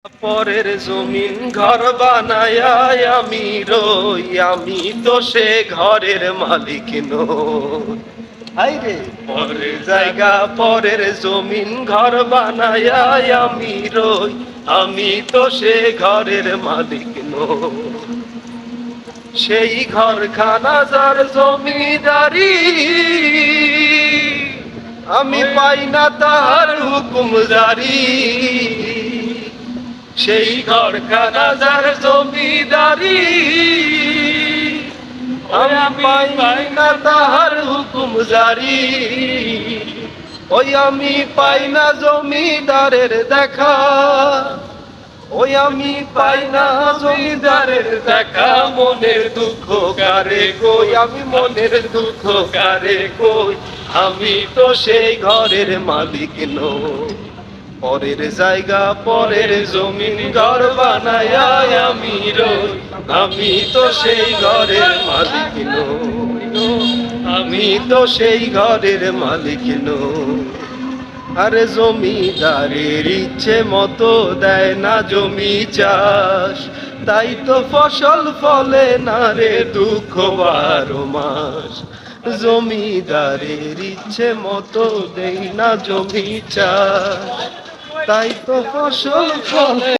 পরের জমিন ঘর বানায়া আমি রই, আমি তো সে ঘরের মালিক নই। হায়রে পরের জায়গা পরের জমিন ঘর বানায়া আমি রই, আমি তো সে ঘরের মালিক নই। সেই ঘরখানা যার জমিদারি, আমি পাই না তার হুকুম জারি। সেই ঘরখানা যার জমিদারি, আমি পাই না তাহার হুকুম জারি। ওই আমি পাই না জমিদারের দেখা, ওই আমি পাই না জমিদারের দেখা। মনের দুঃখ কারে কই, আমি মনের দুঃখ কারে কই, আমি তো সেই ঘরের মালিক নই। পরের জায়গা পরের জমিন ঘর বানায়া আমি রই, আমি তো সেই ঘরের মালিক নই। আমি তো সেই ঘরের মালিক নই। আরে জমিদারের ইচ্ছে মতো দেয় না জমি চাষ, তাই তো ফসল ফলে না রে দুঃখ 12 মাস। জমিদারের ইচ্ছে মতো দেয় না জমি চাষ, তাই তো ফসল ফলে